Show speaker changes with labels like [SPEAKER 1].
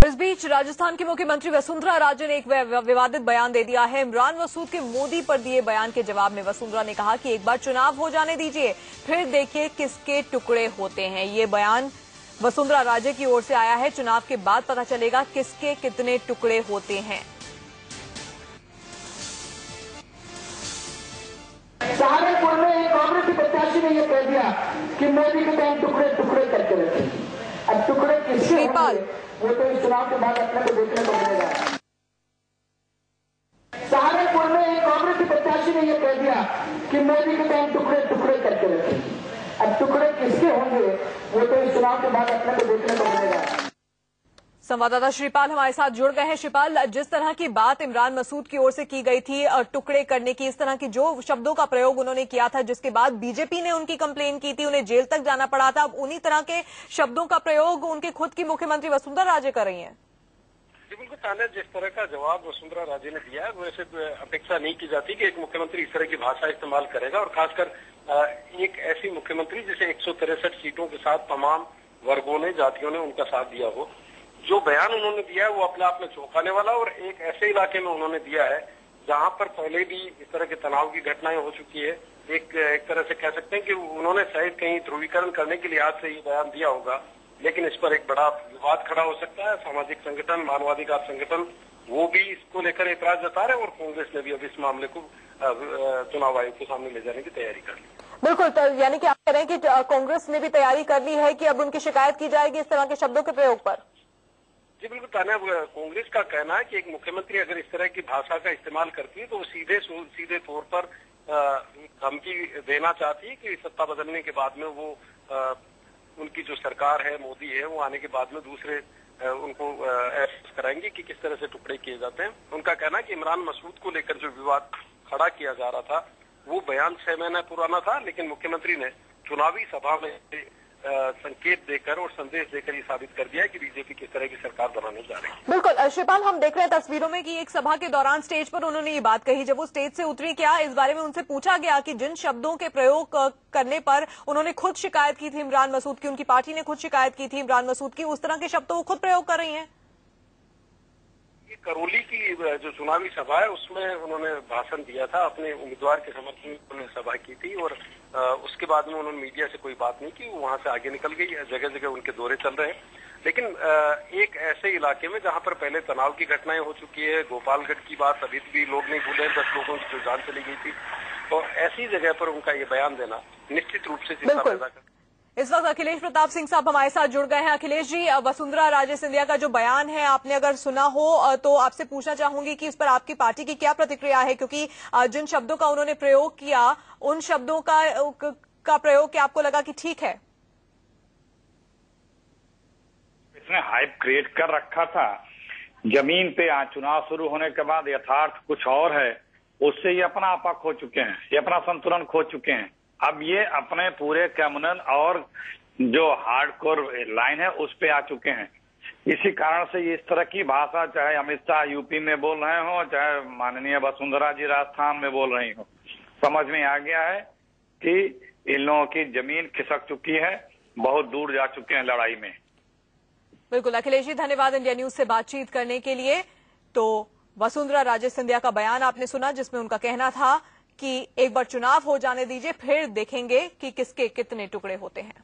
[SPEAKER 1] इस बीच राजस्थान की मुख्यमंत्री वसुंधरा राजे ने एक विवादित बयान दे दिया है। इमरान मसूद के मोदी पर दिए बयान के जवाब में वसुंधरा ने कहा कि एक बार चुनाव हो जाने दीजिए, फिर देखिए किसके टुकड़े होते हैं। ये बयान वसुंधरा राजे की ओर से आया है। चुनाव के बाद पता चलेगा किसके कितने टुकड़े होते हैं।
[SPEAKER 2] सहारनपुर में एक कांग्रेस की प्रत्याशी ने यह कह दिया कि मोदी के टाइम टुकड़े टुकड़े करके रखे। अब टुकड़े किसके होंगे वो तो इस चुनाव के बाद अपने को देखने को मिलेगा। सहारनपुर में एक कांग्रेस की प्रत्याशी ने यह कह दिया कि मोदी के टाइम टुकड़े टुकड़े करके रखे। अब टुकड़े किसके होंगे वो तो इस चुनाव के बाद अपने को देखने को मिलेगा।
[SPEAKER 1] संवाददाता श्रीपाल हमारे साथ जुड़ गए हैं। श्रीपाल, जिस तरह की बात इमरान मसूद की ओर से की गई थी टुकड़े करने की, इस तरह की जो शब्दों का प्रयोग उन्होंने किया था, जिसके बाद बीजेपी ने उनकी कंप्लेन की थी, उन्हें जेल तक जाना पड़ा था, अब उन्हीं तरह के शब्दों का प्रयोग उनके खुद की मुख्यमंत्री वसुंधरा राजे कर रही हैं।
[SPEAKER 3] जी बिल्कुल ताने, जिस तरह का जवाब वसुंधरा राजे ने दिया है वैसे अपेक्षा नहीं की जाती कि एक मुख्यमंत्री इस तरह की भाषा इस्तेमाल करेगा, और खासकर एक ऐसी मुख्यमंत्री जिसे 163 सीटों के साथ तमाम वर्गों ने, जातियों ने उनका साथ दिया हो। जो बयान उन्होंने दिया है वो अपने आप में चौंकाने वाला, और एक ऐसे इलाके में उन्होंने दिया है जहां पर पहले भी इस तरह के तनाव की घटनाएं हो चुकी है। एक तरह से कह सकते हैं कि उन्होंने शायद कहीं ध्रुवीकरण करने के लिए आज से ये बयान दिया होगा, लेकिन इस पर एक बड़ा विवाद खड़ा हो सकता है। सामाजिक संगठन, मानवाधिकार संगठन वो भी इसको लेकर एतराज जता रहे हैं, और कांग्रेस ने भी अब इस मामले को चुनाव आयोग के सामने ले जाने की तैयारी कर ली।
[SPEAKER 1] बिल्कुल, तो यानी कि आप कह रहे हैं कि कांग्रेस ने भी तैयारी कर ली है कि अब उनकी शिकायत की जाएगी इस तरह के शब्दों के प्रयोग पर।
[SPEAKER 3] जी बिल्कुल ताना, कांग्रेस का कहना है कि एक मुख्यमंत्री अगर इस तरह की भाषा का इस्तेमाल करती है तो वो सीधे तौर पर धमकी देना चाहती है कि सत्ता बदलने के बाद में वो उनकी जो सरकार है, मोदी है, वो आने के बाद में दूसरे उनको एहसास कराएंगे कि किस तरह से टुकड़े किए जाते हैं। उनका कहना है कि इमरान मसूद को लेकर जो विवाद खड़ा किया जा रहा था वो बयान 6 महीने पुराना था, लेकिन मुख्यमंत्री ने चुनावी सभा में संकेत देकर और संदेश देकर ये साबित कर दिया है कि बीजेपी किस तरह की सरकार बनाने जा रही है।
[SPEAKER 1] बिल्कुल श्रीपाल, हम देख रहे हैं तस्वीरों में कि एक सभा के दौरान स्टेज पर उन्होंने ये बात कही। जब वो स्टेज से उतरी, क्या इस बारे में उनसे पूछा गया कि जिन शब्दों के प्रयोग करने पर उन्होंने खुद शिकायत की थी इमरान मसूद की, उनकी पार्टी ने खुद शिकायत की थी इमरान मसूद की, उस तरह के शब्द वो खुद प्रयोग कर रही हैं?
[SPEAKER 3] करौली की जो चुनावी सभा है उसमें उन्होंने भाषण दिया था, अपने उम्मीदवार के समर्थन में उन्होंने सभा की थी, और उसके बाद में उन्होंने मीडिया से कोई बात नहीं की, वहां से आगे निकल गई। जगह जगह उनके दौरे चल रहे हैं, लेकिन एक ऐसे इलाके में जहां पर पहले तनाव की घटनाएं हो चुकी है, गोपालगढ़ की बात अभी भी लोग नहीं भूले, 10 लोगों की जो जान चली गई थी, और ऐसी जगह पर उनका ये बयान देना निश्चित रूप से चिंता पैदा करता है।
[SPEAKER 1] इस वक्त अखिलेश प्रताप सिंह साहब हमारे साथ जुड़ गए हैं। अखिलेश जी, वसुंधरा राजे सिंधिया का जो बयान है आपने अगर सुना हो तो आपसे पूछना चाहूंगी कि इस पर आपकी पार्टी की क्या प्रतिक्रिया है, क्योंकि जिन शब्दों का उन्होंने प्रयोग किया उन शब्दों का प्रयोग क्या आपको लगा कि ठीक है?
[SPEAKER 4] इसने हाइप क्रिएट कर रखा था। जमीन पे आज चुनाव शुरू होने के बाद यथार्थ कुछ और है, उससे ये अपना आपा खो चुके हैं, ये अपना संतुलन खो चुके हैं। अब ये अपने पूरे कम्युनल और जो हार्डकोर लाइन है उस पे आ चुके हैं। इसी कारण से इस तरह की भाषा, चाहे अमित शाह यूपी में बोल रहे हो, चाहे माननीय वसुंधरा जी राजस्थान में बोल रही हो, समझ में आ गया है कि इन लोगों की जमीन खिसक चुकी है, बहुत दूर जा चुके हैं लड़ाई में।
[SPEAKER 1] बिल्कुल अखिलेश जी, धन्यवाद इंडिया न्यूज से बातचीत करने के लिए। तो वसुंधरा राजे सिंधिया का बयान आपने सुना, जिसमें उनका कहना था कि एक बार चुनाव हो जाने दीजिए, फिर देखेंगे कि किसके कितने टुकड़े होते हैं।